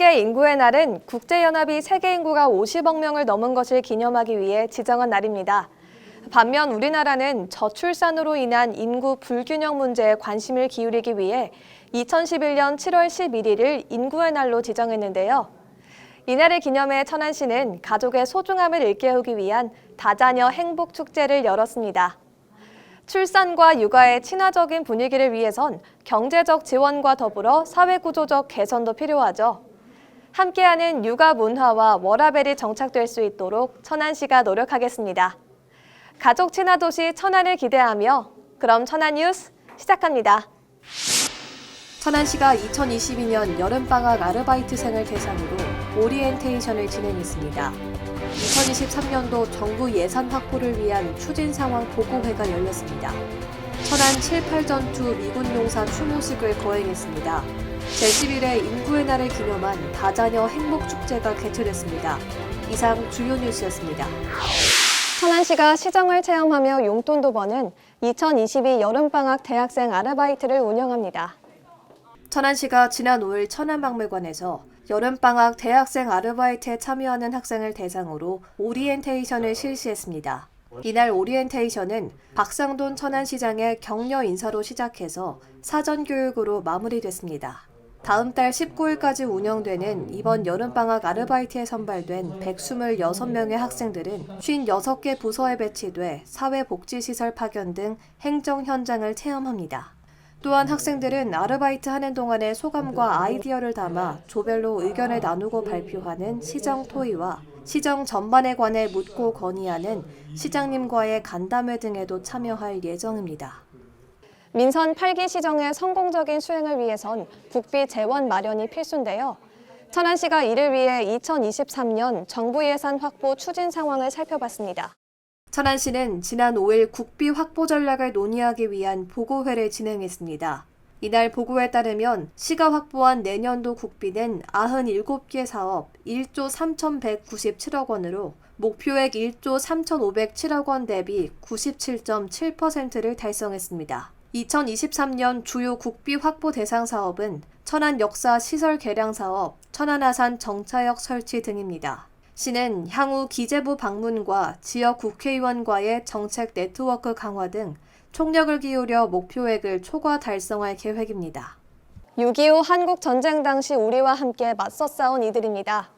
세계 인구의 날은 국제연합이 세계 인구가 50억 명을 넘은 것을 기념하기 위해 지정한 날입니다. 반면 우리나라는 저출산으로 인한 인구 불균형 문제에 관심을 기울이기 위해 2011년 7월 11일을 인구의 날로 지정했는데요. 이날을 기념해 천안시는 가족의 소중함을 일깨우기 위한 다자녀 행복축제를 열었습니다. 출산과 육아의 친화적인 분위기를 위해선 경제적 지원과 더불어 사회구조적 개선도 필요하죠. 함께하는 육아 문화와 워라밸이 정착될 수 있도록 천안시가 노력하겠습니다. 가족 친화 도시 천안을 기대하며 그럼 천안 뉴스 시작합니다. 천안시가 2022년 여름방학 아르바이트생을 대상으로 오리엔테이션을 진행했습니다. 2023년도 정부 예산 확보를 위한 추진 상황 보고회가 열렸습니다. 천안 7.8전투 미군용사 추모식을 거행했습니다. 제11회 인구의 날을 기념한 다자녀 행복축제가 개최됐습니다. 이상 주요 뉴스였습니다. 천안시가 시정을 체험하며 용돈도 버는 2022 여름방학 대학생 아르바이트를 운영합니다. 천안시가 지난 5일 천안박물관에서 여름방학 대학생 아르바이트에 참여하는 학생을 대상으로 오리엔테이션을 실시했습니다. 이날 오리엔테이션은 박상돈 천안시장의 격려 인사로 시작해서 사전교육으로 마무리됐습니다. 다음 달 19일까지 운영되는 이번 여름방학 아르바이트에 선발된 126명의 학생들은 56개 부서에 배치돼 사회복지시설 파견 등 행정 현장을 체험합니다. 또한 학생들은 아르바이트 하는 동안의 소감과 아이디어를 담아 조별로 의견을 나누고 발표하는 시정 토의와 시정 전반에 관해 묻고 건의하는 시장님과의 간담회 등에도 참여할 예정입니다. 민선 8기 시정의 성공적인 수행을 위해선 국비 재원 마련이 필수인데요. 천안시가 이를 위해 2023년 정부 예산 확보 추진 상황을 살펴봤습니다. 천안시는 지난 5일 국비 확보 전략을 논의하기 위한 보고회를 진행했습니다. 이날 보고에 따르면 시가 확보한 내년도 국비는 97개 사업 1조 3,197억 원으로 목표액 1조 3,507억 원 대비 97.7%를 달성했습니다. 2023년 주요 국비 확보 대상 사업은 천안 역사 시설 개량 사업, 천안하산 정차역 설치 등입니다. 시는 향후 기재부 방문과 지역 국회의원과의 정책 네트워크 강화 등 총력을 기울여 목표액을 초과 달성할 계획입니다. 6.25 한국 전쟁 당시 우리와 함께 맞서 싸운 이들입니다.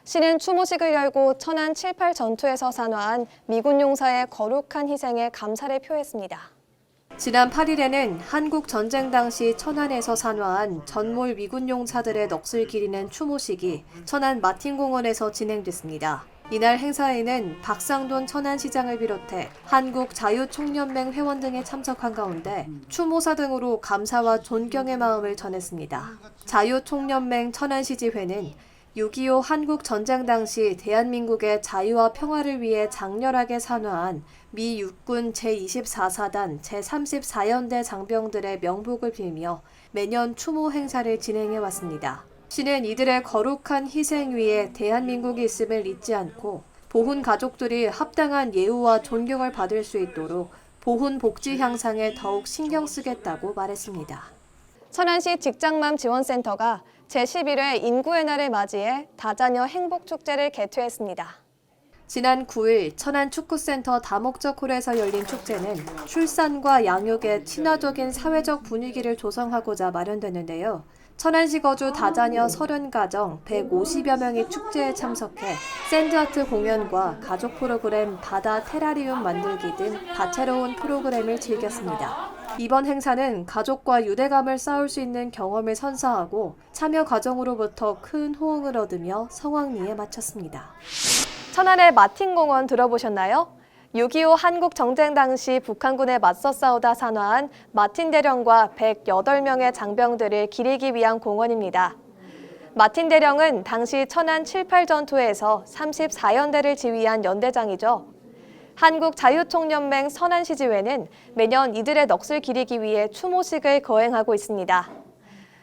시는 추모식을 열고 천안 7.8 전투에서 산화한 미군 용사의 거룩한 희생에 감사를 표했습니다. 지난 8일에는 한국 전쟁 당시 천안에서 산화한 전몰 미군 용사들의 넋을 기리는 추모식이 천안 마틴공원에서 진행됐습니다. 이날 행사에는 박상돈 천안시장을 비롯해 한국자유총연맹 회원 등이 참석한 가운데 추모사 등으로 감사와 존경의 마음을 전했습니다. 자유총연맹 천안시지회는 6.25 한국 전쟁 당시 대한민국의 자유와 평화를 위해 장렬하게 산화한 미 육군 제24사단 제34연대 장병들의 명복을 빌며 매년 추모 행사를 진행해 왔습니다. 시는 이들의 거룩한 희생 위에 대한민국이 있음을 잊지 않고 보훈 가족들이 합당한 예우와 존경을 받을 수 있도록 보훈 복지 향상에 더욱 신경 쓰겠다고 말했습니다. 천안시 직장맘 지원센터가 제11회 인구의 날을 맞이해 다자녀 행복축제를 개최했습니다. 지난 9일 천안 축구센터 다목적홀에서 열린 축제는 출산과 양육의 친화적인 사회적 분위기를 조성하고자 마련됐는데요. 천안시 거주 다자녀 30가정 150여 명이 축제에 참석해 샌드아트 공연과 가족 프로그램 바다 테라리움 만들기 등 다채로운 프로그램을 즐겼습니다. 이번 행사는 가족과 유대감을 쌓을 수 있는 경험을 선사하고 참여 과정으로부터 큰 호응을 얻으며 성황리에 마쳤습니다. 천안의 마틴공원 들어보셨나요? 6.25 한국 정쟁 당시 북한군에 맞서 싸우다 산화한 마틴 대령과 108명의 장병들을 기리기 위한 공원입니다. 마틴 대령은 당시 천안 7.8 전투에서 34연대를 지휘한 연대장이죠. 한국자유총연맹 천안시지회는 매년 이들의 넋을 기리기 위해 추모식을 거행하고 있습니다.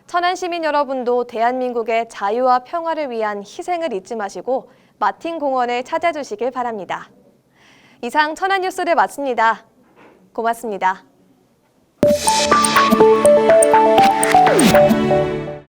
천안 시민 여러분도 대한민국의 자유와 평화를 위한 희생을 잊지 마시고 마틴 공원을 찾아주시길 바랍니다. 이상 천안 뉴스를 마칩니다. 고맙습니다.